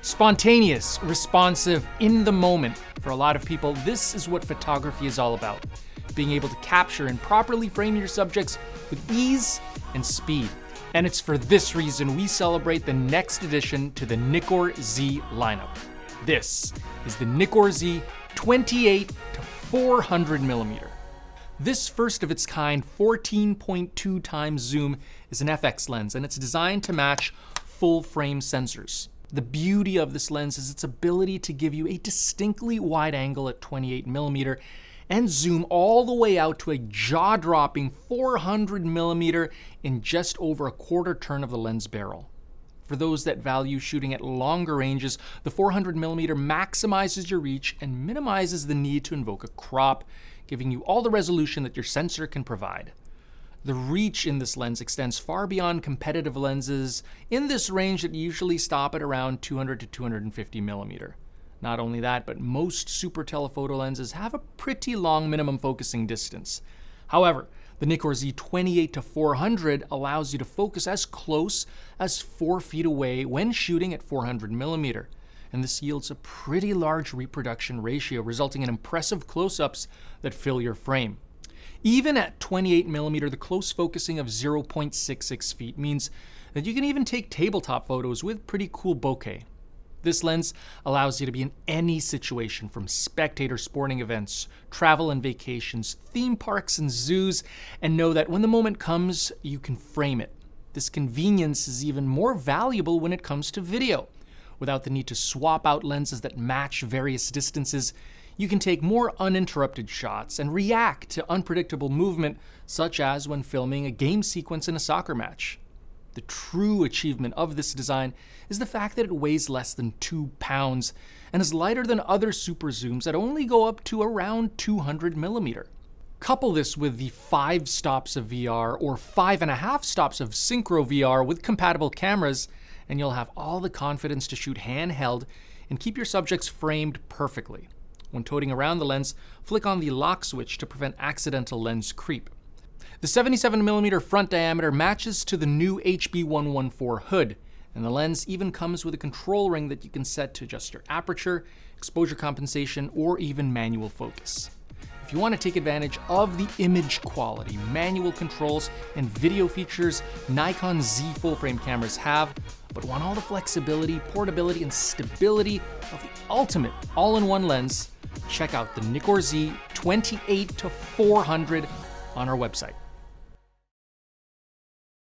Spontaneous, responsive, in the moment. For a lot of people, this is what photography is all about. Being able to capture and properly frame your subjects with ease and speed. And it's for this reason we celebrate the next addition to the NIKKOR Z lineup. This is the NIKKOR Z 28 to 400 millimeter. This first of its kind 14.2 times zoom is an FX lens, and it's designed to match full frame sensors. The beauty of this lens is its ability to give you a distinctly wide angle at 28 millimeter and zoom all the way out to a jaw-dropping 400 millimeter in just over a quarter turn of the lens barrel. For those that value shooting at longer ranges, the 400 millimeter maximizes your reach and minimizes the need to invoke a crop, giving you all the resolution that your sensor can provide. The reach in this lens extends far beyond competitive lenses in this range that usually stop at around 200 to 250 millimeter. Not only that, but most super telephoto lenses have a pretty long minimum focusing distance. However, the NIKKOR Z 28 to 400 allows you to focus as close as 4 feet away when shooting at 400 millimeter. And this yields a pretty large reproduction ratio, resulting in impressive close-ups that fill your frame. Even at 28 millimeter, the close focusing of 0.66 feet means that you can even take tabletop photos with pretty cool bokeh. This lens allows you to be in any situation, from spectator sporting events, travel and vacations, theme parks and zoos, and know that when the moment comes, you can frame it. This convenience is even more valuable when it comes to video. Without the need to swap out lenses that match various distances, you can take more uninterrupted shots and react to unpredictable movement, such as when filming a game sequence in a soccer match. The true achievement of this design is the fact that it weighs less than 2 pounds and is lighter than other super zooms that only go up to around 200 millimeter. Couple this with the 5 stops of VR or 5.5 stops of synchro VR with compatible cameras, and you'll have all the confidence to shoot handheld and keep your subjects framed perfectly. When toting around the lens, flick on the lock switch to prevent accidental lens creep. The 77mm front diameter matches to the new HB114 hood, and the lens even comes with a control ring that you can set to adjust your aperture, exposure compensation, or even manual focus. If you want to take advantage of the image quality, manual controls, and video features Nikon Z full-frame cameras have, but want all the flexibility, portability, and stability of the ultimate all-in-one lens, check out the NIKKOR Z 28 to 400 on our website.